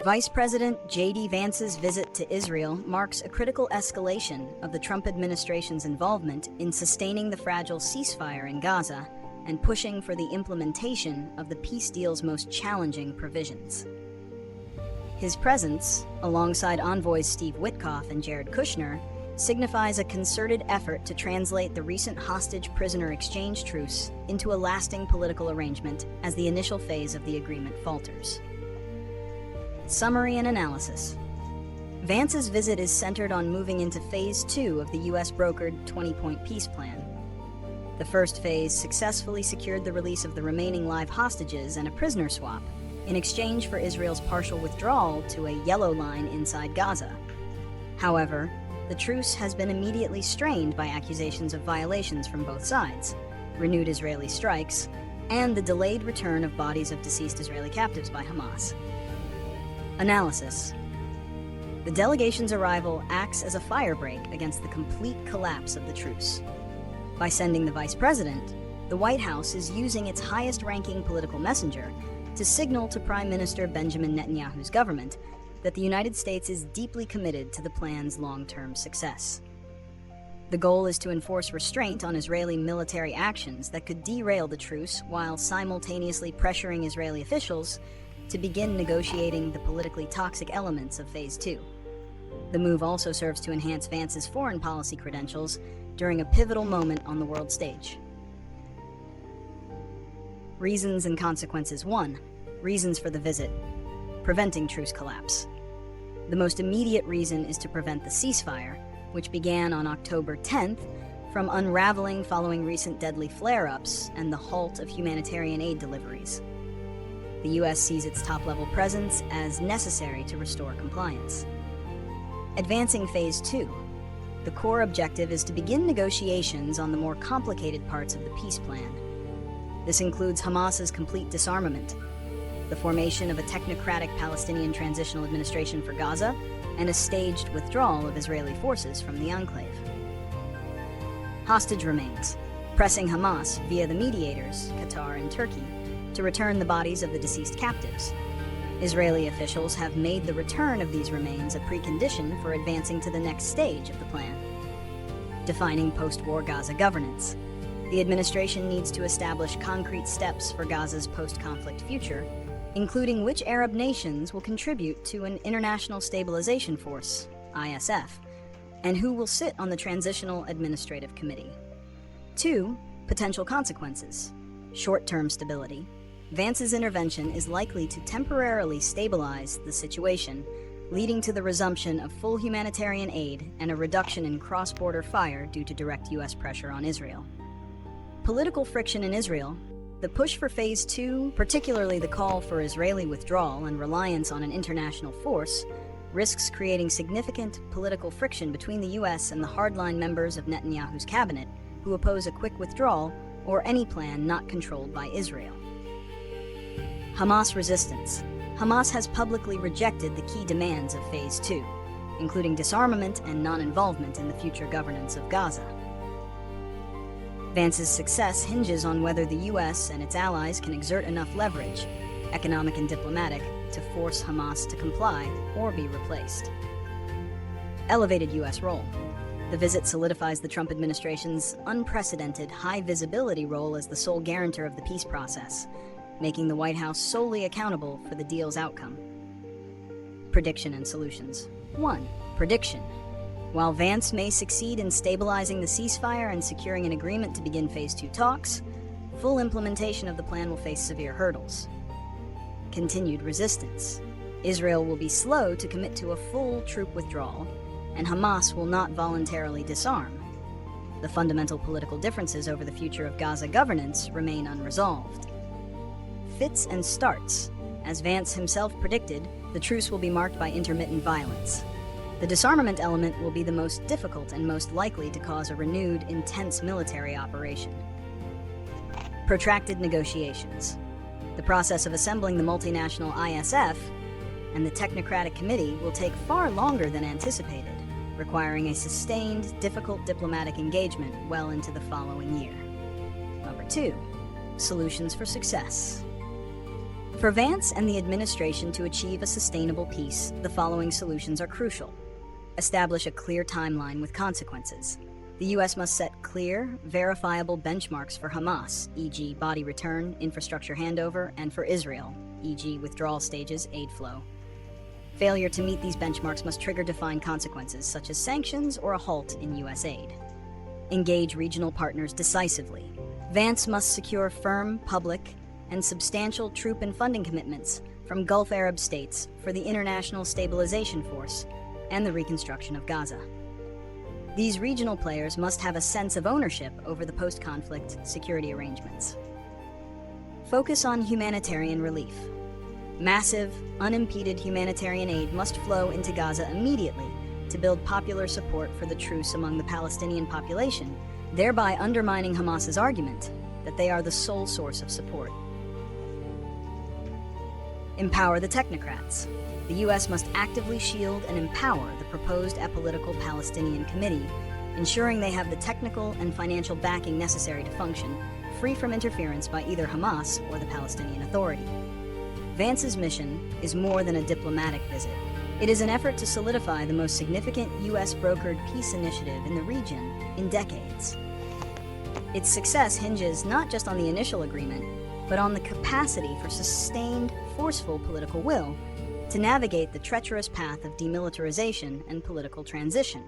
Vice President JD Vance's visit to Israel marks a critical escalation of the Trump administration's involvement in sustaining the fragile ceasefire in Gaza and pushing for the implementation of the peace deal's most challenging provisions. His presence, alongside envoys Steve Witkoff and Jared Kushner, signifies a concerted effort to translate the recent hostage-prisoner exchange truce into a lasting political arrangement as the initial phase of the agreement falters. Summary and analysis. Vance's visit is centered on moving into Phase 2 of the U.S.-brokered 20-point peace plan. The first phase successfully secured the release of the remaining live hostages and a prisoner swap, in exchange for Israel's partial withdrawal to a yellow line inside Gaza. However, the truce has been immediately strained by accusations of violations from both sides, renewed Israeli strikes, and the delayed return of bodies of deceased Israeli captives by Hamas. Analysis. The delegation's arrival acts as a firebreak against the complete collapse of the truce. By sending the Vice President, the White House is using its highest-ranking political messenger to signal to Prime Minister Benjamin Netanyahu's government that the United States is deeply committed to the plan's long-term success. The goal is to enforce restraint on Israeli military actions that could derail the truce while simultaneously pressuring Israeli officials to begin negotiating the politically toxic elements of Phase 2. The move also serves to enhance Vance's foreign policy credentials during a pivotal moment on the world stage. Reasons and consequences. 1. Reasons for the visit. Preventing truce collapse. The most immediate reason is to prevent the ceasefire, which began on October 10th, from unraveling following recent deadly flare-ups and the halt of humanitarian aid deliveries. The U.S. sees its top-level presence as necessary to restore compliance. Advancing Phase 2. The core objective is to begin negotiations on the more complicated parts of the peace plan. This includes Hamas's complete disarmament, the formation of a technocratic Palestinian transitional administration for Gaza, and a staged withdrawal of Israeli forces from the enclave. Hostage remains, pressing Hamas via the mediators, Qatar and Turkey, to return the bodies of the deceased captives. Israeli officials have made the return of these remains a precondition for advancing to the next stage of the plan. Defining post-war Gaza governance. The administration needs to establish concrete steps for Gaza's post-conflict future, including which Arab nations will contribute to an International Stabilization Force, ISF, and who will sit on the Transitional Administrative Committee. 2. Potential consequences. Short-term stability. Vance's intervention is likely to temporarily stabilize the situation, leading to the resumption of full humanitarian aid and a reduction in cross-border fire due to direct U.S. pressure on Israel. Political friction in Israel. The push for Phase 2, particularly the call for Israeli withdrawal and reliance on an international force, risks creating significant political friction between the U.S. and the hardline members of Netanyahu's cabinet, who oppose a quick withdrawal or any plan not controlled by Israel. Hamas resistance. Hamas has publicly rejected the key demands of Phase 2, including disarmament and non-involvement in the future governance of Gaza. Vance's success hinges on whether the U.S. and its allies can exert enough leverage, economic and diplomatic, to force Hamas to comply or be replaced. Elevated U.S. role. The visit solidifies the Trump administration's unprecedented high-visibility role as the sole guarantor of the peace process, making the White House solely accountable for the deal's outcome. Prediction and solutions. 1. Prediction. While Vance may succeed in stabilizing the ceasefire and securing an agreement to begin Phase 2 talks, full implementation of the plan will face severe hurdles. Continued resistance. Israel will be slow to commit to a full troop withdrawal, and Hamas will not voluntarily disarm. The fundamental political differences over the future of Gaza governance remain unresolved. Fits and starts. As Vance himself predicted, the truce will be marked by intermittent violence. The disarmament element will be the most difficult and most likely to cause a renewed, intense military operation. Protracted negotiations. The process of assembling the multinational ISF and the technocratic committee will take far longer than anticipated, requiring a sustained, difficult diplomatic engagement well into the following year. Number 2. Solutions for success. For Vance and the administration to achieve a sustainable peace, the following solutions are crucial. Establish a clear timeline with consequences. The U.S. must set clear, verifiable benchmarks for Hamas, e.g. body return, infrastructure handover, and for Israel, e.g. withdrawal stages, aid flow. Failure to meet these benchmarks must trigger defined consequences, such as sanctions or a halt in U.S. aid. Engage regional partners decisively. Vance must secure firm, public, and substantial troop and funding commitments from Gulf Arab states for the International Stabilization Force and the reconstruction of Gaza. These regional players must have a sense of ownership over the post-conflict security arrangements. Focus on humanitarian relief. Massive, unimpeded humanitarian aid must flow into Gaza immediately to build popular support for the truce among the Palestinian population, thereby undermining Hamas's argument that they are the sole source of support. Empower the technocrats. The U.S. must actively shield and empower the proposed apolitical Palestinian Committee, ensuring they have the technical and financial backing necessary to function, free from interference by either Hamas or the Palestinian Authority. Vance's mission is more than a diplomatic visit. It is an effort to solidify the most significant U.S.-brokered peace initiative in the region in decades. Its success hinges not just on the initial agreement, but on the capacity for sustained, forceful political will to navigate the treacherous path of demilitarization and political transition.